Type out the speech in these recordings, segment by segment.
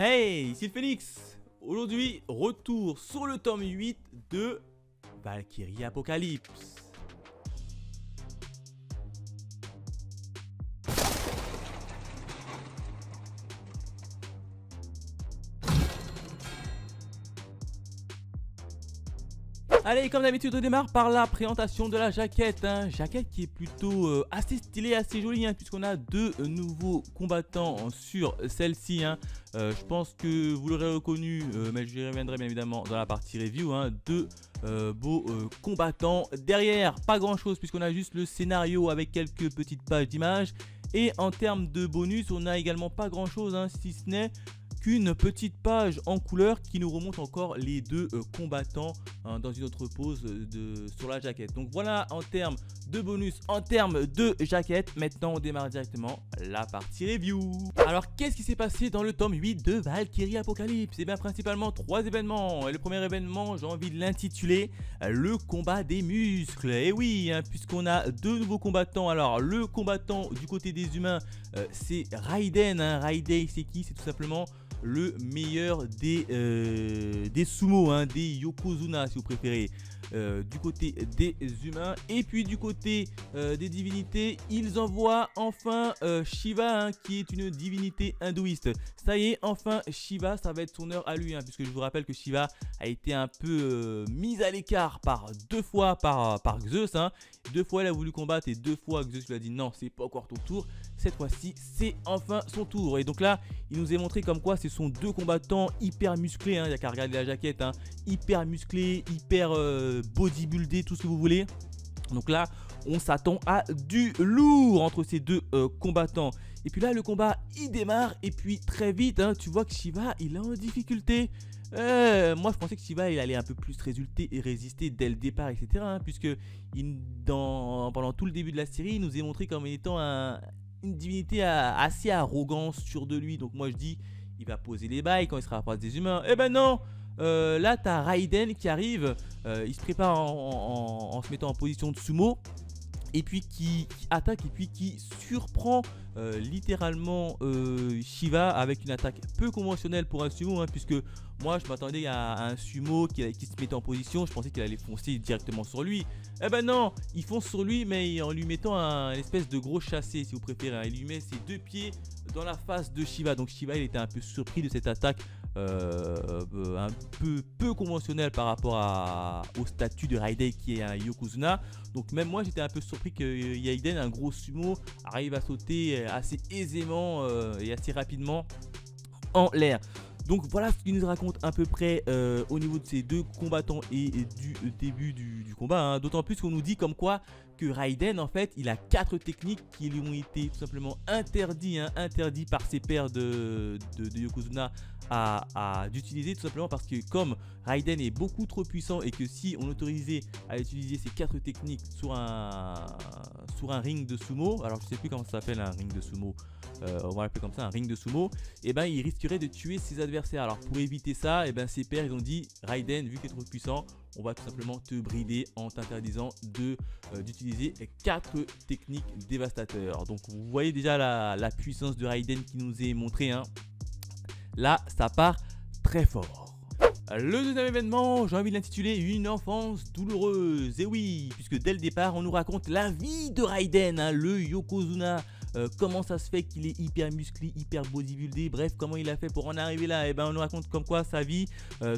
Hey, ici le Phoenix. Aujourd'hui, retour sur le tome 8 de Valkyrie Apocalypse. Allez, comme d'habitude, on démarre par la présentation de la jaquette. Jaquette qui est plutôt assez stylée, assez jolie, puisqu'on a deux nouveaux combattants sur celle-ci. Je pense que vous l'aurez reconnu, mais je y reviendrai bien évidemment dans la partie review. Deux beaux combattants. Derrière, pas grand-chose, puisqu'on a juste le scénario avec quelques petites pages d'images. Et en termes de bonus, on n'a également pas grand-chose, si ce n'est qu'une petite page en couleur qui nous remonte encore les deux combattants dans une autre pose sur la jaquette. Donc voilà en termes de bonus, en termes de jaquette. Maintenant on démarre directement la partie review. Alors qu'est-ce qui s'est passé dans le tome 8 de Valkyrie Apocalypse? Et bien principalement trois événements. Et le premier événement, j'ai envie de l'intituler le combat des muscles. Et oui, puisqu'on a deux nouveaux combattants. Alors le combattant du côté des humains, c'est Raiden. Raiden, c'est qui? C'est tout simplement le meilleur des sumo, des yokozuna si vous préférez, du côté des humains. Et puis du côté des divinités, ils envoient enfin Shiva, qui est une divinité hindouiste. Ça y est, enfin Shiva, ça va être son heure à lui, puisque je vous rappelle que Shiva a été un peu mise à l'écart deux fois par Zeus. Deux fois elle a voulu combattre et deux fois Zeus lui a dit non, c'est pas encore ton tour. Cette fois-ci, c'est enfin son tour. Et donc là, il nous est montré comme quoi ce sont deux combattants hyper musclés. Il n'y a qu'à regarder la jaquette. Hyper musclés, hyper bodybuildés, tout ce que vous voulez. Donc là, on s'attend à du lourd entre ces deux combattants. Et puis là, le combat, il démarre. Et puis très vite, tu vois que Shiva, il est en difficulté. Moi je pensais que Shiva il allait un peu plus résister dès le départ, etc. Puisque pendant tout le début de la série, il nous est montré comme étant une divinité assez arrogante, sûre de lui. Donc moi je dis, il va poser les bails quand il sera à la face des humains. Eh ben non, là t'as Raiden qui arrive, il se prépare en se mettant en position de sumo. Et puis qui attaque et puis qui surprend littéralement Shiva avec une attaque peu conventionnelle pour un sumo, puisque moi je m'attendais à un sumo qui se mettait en position. Je pensais qu'il allait foncer directement sur lui. Eh ben non, il fonce sur lui, mais en lui mettant une espèce de gros chassé si vous préférez. Il lui met ses deux pieds dans la face de Shiva. Donc Shiva il était un peu surpris de cette attaque un peu conventionnelle par rapport au statut de Raiden qui est un yokozuna. Donc même moi j'étais un peu surpris que Raiden, un gros sumo, arrive à sauter assez aisément et assez rapidement en l'air. Donc voilà ce qu'il nous raconte à peu près au niveau de ces deux combattants et du début du combat. D'autant plus qu'on nous dit comme quoi que Raiden en fait il a 4 techniques qui lui ont été tout simplement interdits par ses pairs de yokozuna d'utiliser, tout simplement parce que comme Raiden est beaucoup trop puissant et que si on l'autorisait à utiliser ces 4 techniques sur un ring de sumo, alors je sais plus comment ça s'appelle un ring de sumo, on va l'appeler comme ça, un ring de sumo, et ben il risquerait de tuer ses adversaires. Alors pour éviter ça, et ben ses pairs ils ont dit Raiden, vu que tu es trop puissant, on va tout simplement te brider en t'interdisant d'utiliser 4 techniques dévastateurs. Donc vous voyez déjà la puissance de Raiden qui nous est montrée. Là ça part très fort. Le deuxième événement, j'ai envie de l'intituler une enfance douloureuse. Et oui, puisque dès le départ on nous raconte la vie de Raiden, le yokozuna. Comment ça se fait qu'il est hyper musclé, hyper bodybuildé, bref, comment il a fait pour en arriver là. Et ben on nous raconte comme quoi sa vie,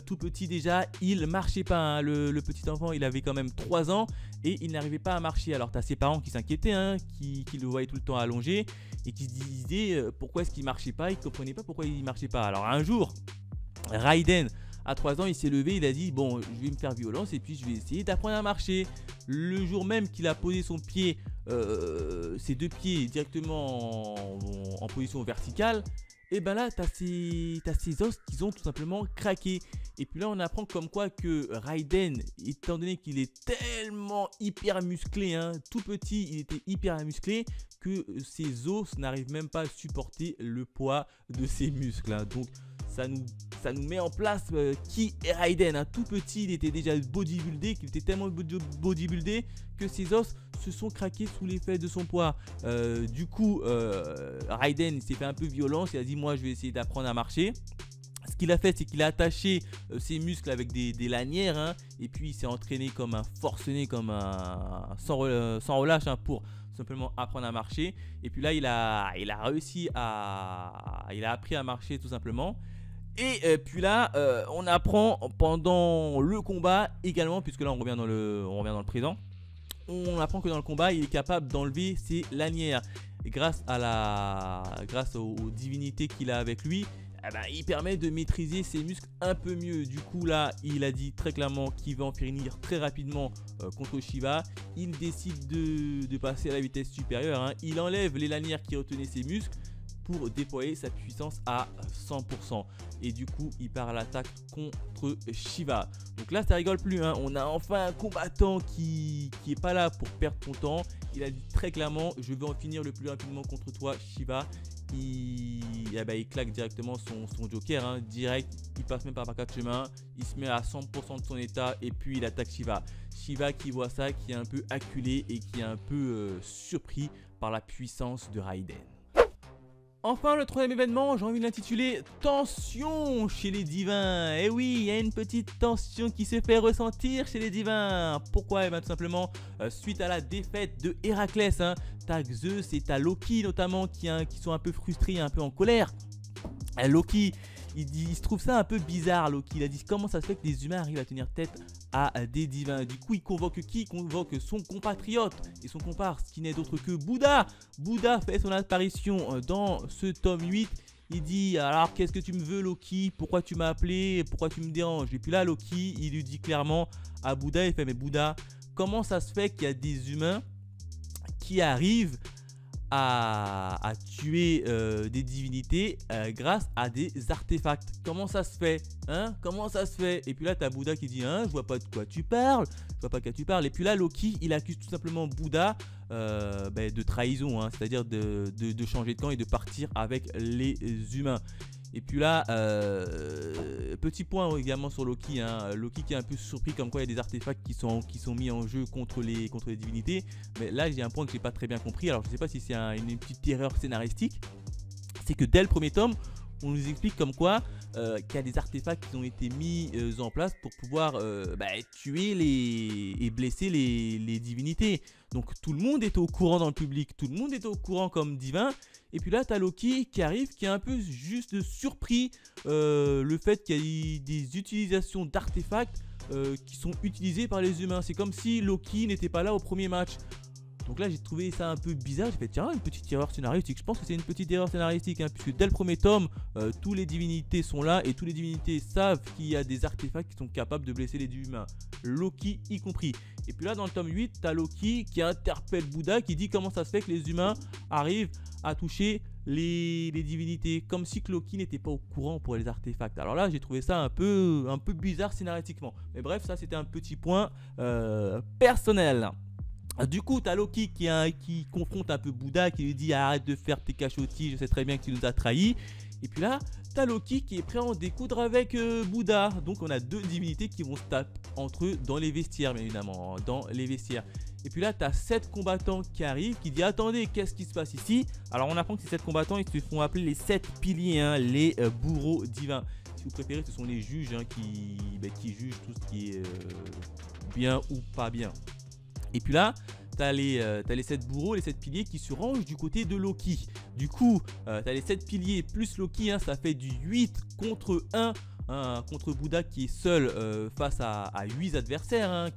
tout petit déjà, il marchait pas. Le petit enfant, il avait quand même 3 ans et il n'arrivait pas à marcher. Alors tu as ses parents qui s'inquiétaient, qui le voyaient tout le temps allongé et qui se disaient pourquoi est-ce qu'il marchait pas, ils ne comprenaient pas pourquoi il marchait pas. Alors un jour, Raiden, à 3 ans, il s'est levé, il a dit bon, je vais me faire violence et puis je vais essayer d'apprendre à marcher. Le jour même qu'il a posé son pied, ses deux pieds directement en position verticale, et ben là t'as ses os qui ont tout simplement craqué. Et puis là on apprend comme quoi que Raiden, étant donné qu'il est tellement hyper musclé, tout petit il était hyper musclé, que ses os n'arrivent même pas à supporter le poids de ses muscles. Donc ça nous met en place qui est Raiden. Tout petit il était déjà bodybuildé, qu'il était tellement bodybuildé que ses os se sont craqués sous l'effet de son poids. Du coup Raiden s'est fait un peu violence, il a dit moi je vais essayer d'apprendre à marcher. Ce qu'il a fait, c'est qu'il a attaché ses muscles avec des lanières, hein, et puis il s'est entraîné comme un forcené, comme un sans relâche, hein, pour simplement apprendre à marcher. Et puis là, il a appris à marcher tout simplement. Et puis là, on apprend pendant le combat également, puisque là on revient dans le présent. On apprend que dans le combat, il est capable d'enlever ses lanières. Et grâce aux divinités qu'il a avec lui, eh ben, il permet de maîtriser ses muscles un peu mieux. Du coup là, il a dit très clairement qu'il va en finir très rapidement contre Shiva. Il décide de passer à la vitesse supérieure, hein. Il enlève les lanières qui retenaient ses muscles pour déployer sa puissance à 100%. Et du coup, il part à l'attaque contre Shiva. Donc là, ça rigole plus, hein. On a enfin un combattant qui est pas là pour perdre ton temps. Il a dit très clairement, je vais en finir le plus rapidement contre toi, Shiva. Il claque directement son joker, hein, direct. Il passe même pas par quatre chemins. Il se met à 100% de son état et puis il attaque Shiva. Shiva qui voit ça, qui est un peu acculé et qui est un peu surpris par la puissance de Raiden. Enfin, le troisième événement, j'ai envie de l'intituler Tension chez les divins. Et oui, il y a une petite tension qui se fait ressentir chez les divins. Pourquoi? Tout simplement suite à la défaite de Héraclès, hein. T'as Zeus et t'as Loki notamment qui sont un peu frustrés, un peu en colère. Loki, il se trouve ça un peu bizarre. Loki, il a dit comment ça se fait que les humains arrivent à tenir tête à des divins. Du coup, il convoque qui? Il convoque son compatriote et son comparse qui n'est d'autre que Bouddha. Bouddha fait son apparition dans ce tome 8. Il dit alors qu'est-ce que tu me veux Loki? Pourquoi tu m'as appelé? Pourquoi tu me déranges? Et puis là Loki, il lui dit clairement à Bouddha, il fait mais Bouddha, comment ça se fait qu'il y a des humains qui arrivent à tuer des divinités grâce à des artefacts? Comment ça se fait, hein? Comment ça se fait? Et puis là t'as Bouddha qui dit hein, je vois pas de quoi tu parles, je vois pas de quoi tu parles. Et puis là Loki, il accuse tout simplement Bouddha de trahison, hein, c'est-à-dire de changer de camp et de partir avec les humains. Et puis là, petit point également sur Loki, hein. Loki qui est un peu surpris comme quoi il y a des artefacts qui sont mis en jeu contre les divinités. Mais là, j'ai un point que j'ai pas très bien compris. Alors je sais pas si c'est une petite erreur scénaristique. C'est que dès le premier tome, on nous explique comme quoi qu'il y a des artefacts qui ont été mis en place pour pouvoir tuer et blesser les divinités. Donc tout le monde est au courant dans le public, tout le monde est au courant comme divin. Et puis là, t'as Loki qui arrive, qui est un peu juste surpris le fait qu'il y ait des utilisations d'artefacts qui sont utilisés par les humains. C'est comme si Loki n'était pas là au premier match. Donc là j'ai trouvé ça un peu bizarre, j'ai fait tiens une petite erreur scénaristique. Je pense que c'est une petite erreur scénaristique, hein, puisque dès le premier tome tous les divinités sont là et tous les divinités savent qu'il y a des artefacts qui sont capables de blesser les humains, Loki y compris. Et puis là dans le tome 8 t'as Loki qui interpelle Bouddha, qui dit comment ça se fait que les humains arrivent à toucher les divinités, comme si Loki n'était pas au courant pour les artefacts. Alors là j'ai trouvé ça un peu bizarre scénaristiquement, mais bref, ça c'était un petit point personnel. Du coup, t'as Loki qui confronte un peu Bouddha, qui lui dit arrête de faire tes cachottis, je sais très bien que tu nous as trahis. Et puis là, t'as Loki qui est prêt à en découdre avec Bouddha. Donc on a deux divinités qui vont se taper entre eux dans les vestiaires, bien évidemment, dans les vestiaires. Et puis là, t'as 7 combattants qui arrivent, qui disent attendez, qu'est-ce qui se passe ici? Alors on apprend que ces 7 combattants, ils se font appeler les 7 piliers, hein, les bourreaux divins. Si vous préférez, ce sont les juges, hein, qui jugent tout ce qui est bien ou pas bien. Et puis là, t'as les 7 bourreaux, les 7 piliers qui se rangent du côté de Loki. Du coup, t'as les 7 piliers plus Loki, hein, ça fait du 8 contre 1, hein, contre Bouddha qui est seul face à 8 adversaires, hein,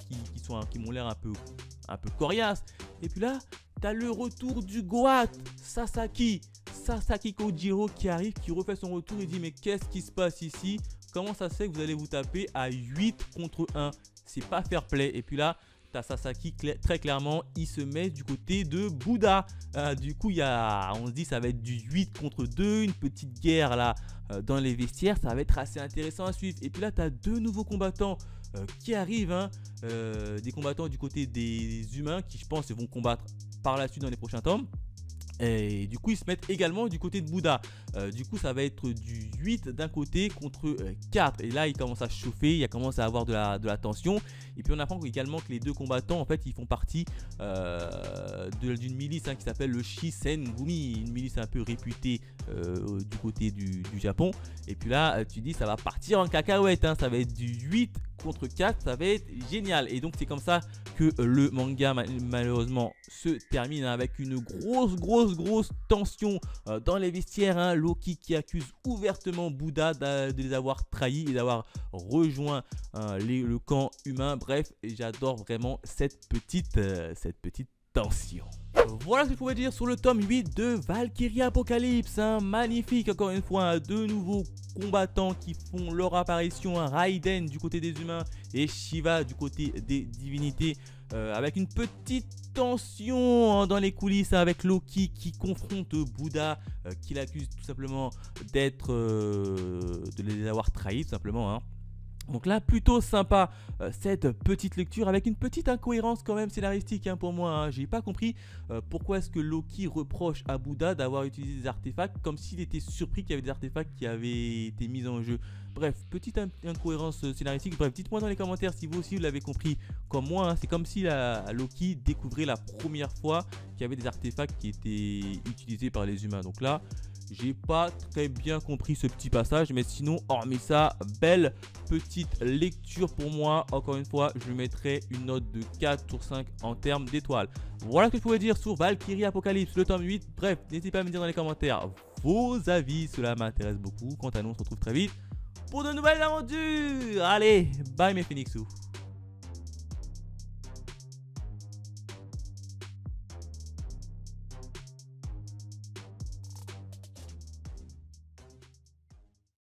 qui m'ont l'air un peu coriaces. Et puis là, t'as le retour du Goat, Sasaki Kojiro qui arrive, qui refait son retour et dit mais qu'est-ce qui se passe ici? Comment ça se fait que vous allez vous taper à 8 contre 1? C'est pas fair play. Et puis là, t'as Sasaki, très clairement, il se met du côté de Bouddha. Du coup, on se dit ça va être du 8 contre 2, une petite guerre là dans les vestiaires. Ça va être assez intéressant à suivre. Et puis là, t'as deux nouveaux combattants qui arrivent, hein, des combattants du côté des humains qui, je pense, vont combattre par la suite dans les prochains tomes. Et du coup, ils se mettent également du côté de Bouddha. Du coup, ça va être du 8 d'un côté contre 4. Et là, il commence à chauffer, il commence à avoir de la tension. Et puis, on apprend également que les deux combattants, en fait, ils font partie d'une milice qui s'appelle le Shisengumi. Une milice un peu réputée du côté du Japon. Et puis là, tu dis, ça va partir en cacahuète. Ça va être du 8 contre 4. Ça va être génial. Et donc, c'est comme ça que le manga, malheureusement, se termine avec une grosse tension dans les vestiaires. Loki qui accuse ouvertement Bouddha de les avoir trahis et d'avoir rejoint le camp humain. Bref, j'adore vraiment cette petite tension. Voilà ce que je pouvais dire sur le tome 8 de Valkyrie Apocalypse. Magnifique, encore une fois, deux nouveaux combattants qui font leur apparition. Raiden du côté des humains et Shiva du côté des divinités. Avec une petite tension dans les coulisses avec Loki qui confronte Bouddha, qui l'accuse tout simplement de les avoir trahis tout simplement. Donc là, plutôt sympa cette petite lecture avec une petite incohérence quand même scénaristique pour moi. J'ai pas compris pourquoi est-ce que Loki reproche à Bouddha d'avoir utilisé des artefacts comme s'il était surpris qu'il y avait des artefacts qui avaient été mis en jeu. Bref, petite incohérence scénaristique. Bref, dites-moi dans les commentaires si vous aussi vous l'avez compris comme moi. C'est comme si Loki découvrait la première fois qu'il y avait des artefacts qui étaient utilisés par les humains. Donc là, j'ai pas très bien compris ce petit passage, mais sinon, hormis ça, belle petite lecture pour moi. Encore une fois, je lui mettrai une note de 4 sur 5 en termes d'étoiles. Voilà ce que je pouvais dire sur Valkyrie Apocalypse, le tome 8. Bref, n'hésitez pas à me dire dans les commentaires vos avis, cela m'intéresse beaucoup. Quant à nous, on se retrouve très vite pour de nouvelles aventures. Allez, bye mes Phoenixous.